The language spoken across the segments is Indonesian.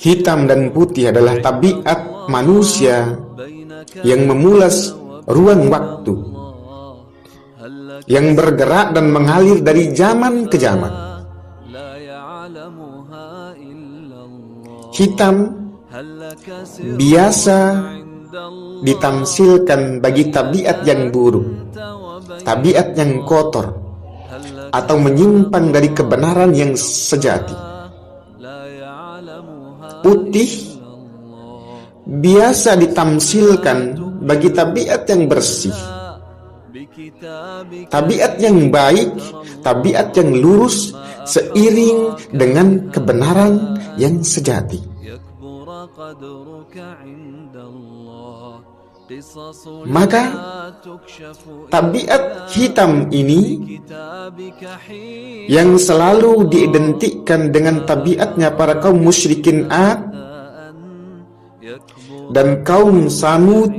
Hitam dan putih adalah tabiat manusia yang memulas ruang waktu, yang bergerak dan mengalir dari zaman ke zaman. Hitam biasa ditamsilkan bagi tabiat yang buruk, tabiat yang kotor, atau menyimpang dari kebenaran yang sejati. Putih biasa ditamsilkan bagi tabiat yang bersih, tabiat yang baik, tabiat yang lurus seiring dengan kebenaran yang sejati. Maka tabiat hitam ini yang selalu diidentikan dengan tabiatnya para kaum musyrikin Ad dan kaum Samud,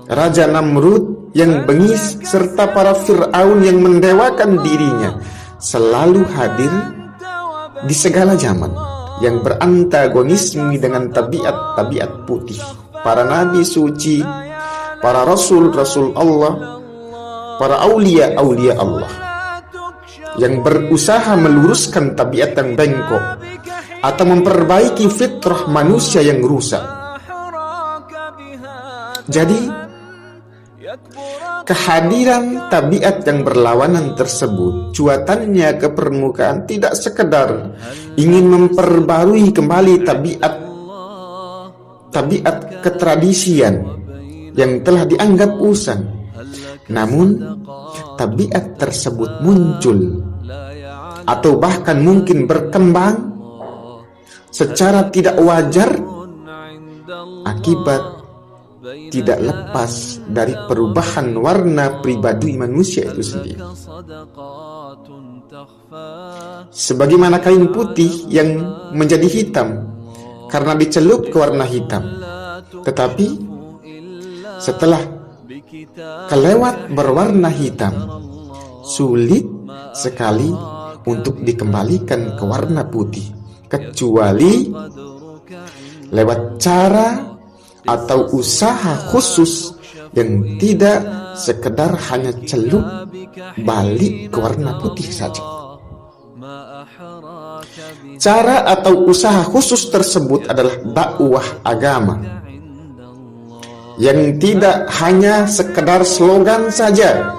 Raja Namrud yang bengis, serta para Fir'aun yang mendewakan dirinya, selalu hadir di segala zaman, yang berantagonisme dengan tabiat-tabiat putih. Para nabi suci, para rasul-rasul Allah, para aulia-aulia Allah yang berusaha meluruskan tabiat yang bengkok atau memperbaiki fitrah manusia yang rusak. Jadi, kehadiran tabiat yang berlawanan tersebut, cuatannya ke permukaan tidak sekedar ingin memperbarui kembali tabiat ketradisian yang telah dianggap usang, namun tabiat tersebut muncul atau bahkan mungkin berkembang secara tidak wajar akibat tidak lepas dari perubahan warna pribadi manusia itu sendiri. Sebagaimana kain putih yang menjadi hitam karena dicelup ke warna hitam, tetapi setelah kelewat berwarna hitam, sulit sekali untuk dikembalikan ke warna putih, kecuali lewat cara atau usaha khusus yang tidak sekedar hanya celup balik ke warna putih saja. Cara atau usaha khusus tersebut adalah dakwah agama yang tidak hanya sekedar slogan saja,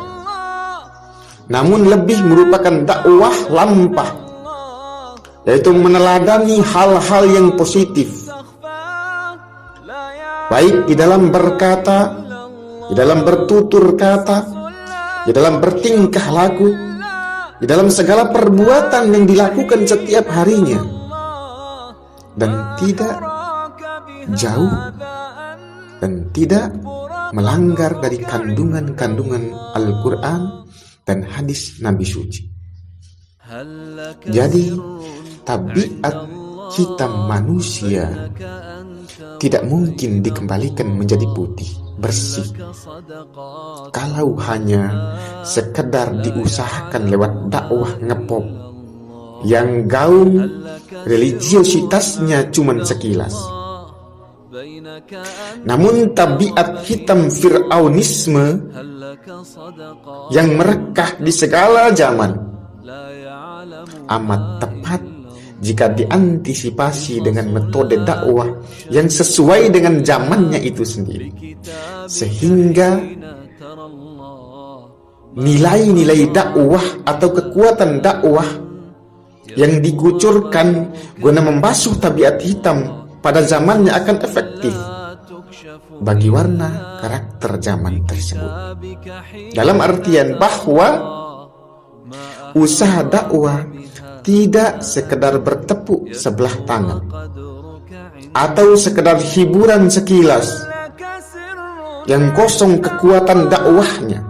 namun lebih merupakan dakwah lampah, yaitu meneladani hal-hal yang positif, baik di dalam berkata, di dalam bertutur kata, di dalam bertingkah laku, di dalam segala perbuatan yang dilakukan setiap harinya, dan tidak jauh dan tidak melanggar dari kandungan-kandungan Al-Quran dan hadis Nabi suci. Jadi, tabiat hitam manusia tidak mungkin dikembalikan menjadi putih, bersih, kalau hanya sekedar diusahakan lewat dakwah ngepop yang gaung religiositasnya cuman sekilas. Namun tabiat hitam Fir'aunisme yang merekah di segala zaman amat tepat jika diantisipasi dengan metode dakwah yang sesuai dengan zamannya itu sendiri, sehingga nilai-nilai dakwah atau kekuatan dakwah yang dikucurkan guna membasuh tabiat hitam pada zamannya akan efektif bagi warna karakter zaman tersebut. Dalam artian bahwa usaha dakwah tidak sekedar bertepuk sebelah tangan atau sekedar hiburan sekilas yang kosong kekuatan dakwahnya.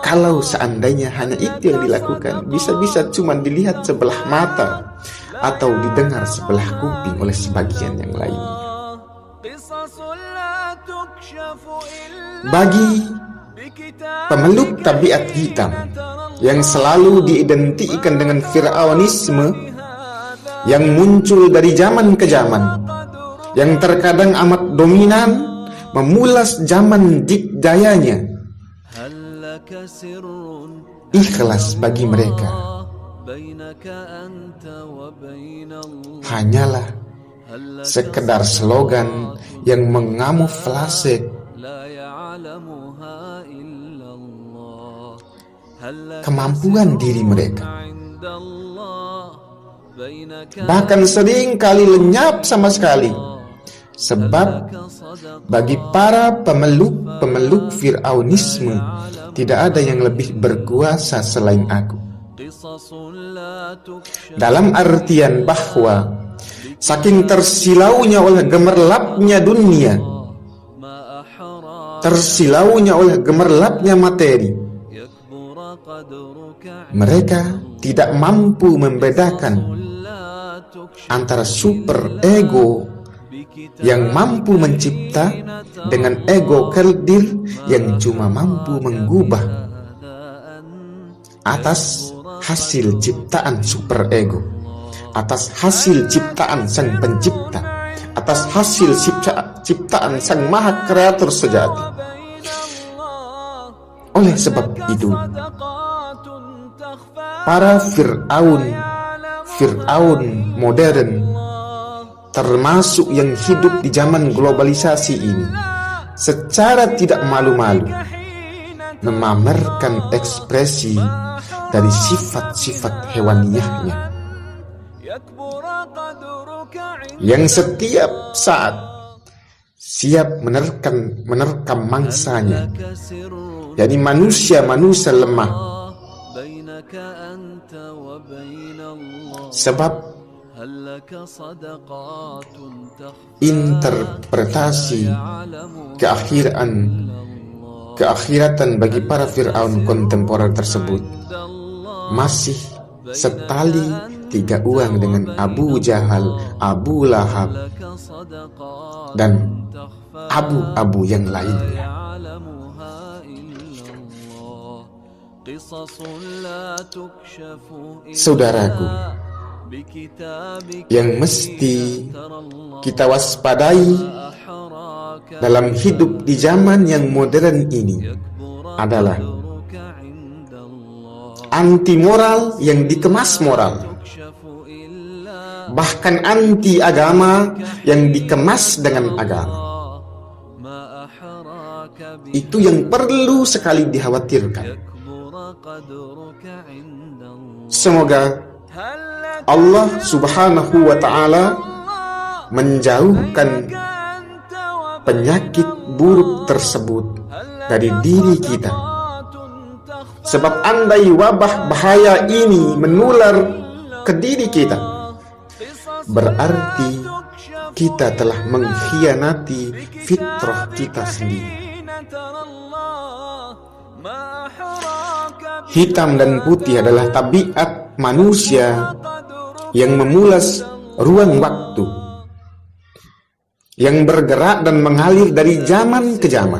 Kalau seandainya hanya itu yang dilakukan, bisa-bisa cuma dilihat sebelah mata atau didengar sebelah kuping oleh sebagian yang lainnya. Bagi pemeluk tabiat hitam yang selalu diidentikan dengan Fir'aunisme yang muncul dari zaman ke zaman, yang terkadang amat dominan memulas zaman dikdayanya. Ikhlas bagi mereka hanyalah sekedar slogan yang mengamuflase kemampuan diri mereka. Bahkan sering kali lenyap sama sekali. Sebab bagi para pemeluk Fir'aunisme, tidak ada yang lebih berkuasa selain aku. Dalam artian bahwa saking tersilaunya oleh gemerlapnya dunia, tersilaunya oleh gemerlapnya materi, mereka tidak mampu membedakan antara super ego yang mampu mencipta dengan ego keldir yang cuma mampu menggubah atas hasil ciptaan super ego, atas hasil ciptaan sang pencipta, atas hasil ciptaan sang maha kreator sejati. Oleh sebab itu, para Fir'aun modern, termasuk yang hidup di zaman globalisasi ini, secara tidak malu-malu memamerkan ekspresi dari sifat-sifat hewaniyahnya, yang setiap saat siap menerkam mangsanya, yakni manusia-manusia lemah. Sebab interpretasi keakhiratan bagi para Fir'aun kontemporer tersebut masih setali tiga uang dengan Abu Jahal, Abu Lahab, dan abu-abu yang lainnya. Saudaraku, yang mesti kita waspadai dalam hidup di zaman yang modern ini adalah anti moral yang dikemas moral, bahkan anti agama yang dikemas dengan agama. Itu yang perlu sekali dikhawatirkan. Semoga Allah Subhanahu wa ta'ala menjauhkan penyakit buruk tersebut dari diri kita. Sebab andai wabah bahaya ini menular ke diri kita, berarti kita telah mengkhianati fitrah kita sendiri. Hitam dan putih adalah tabiat manusia yang memulas ruang waktu, yang bergerak dan mengalir dari zaman ke zaman.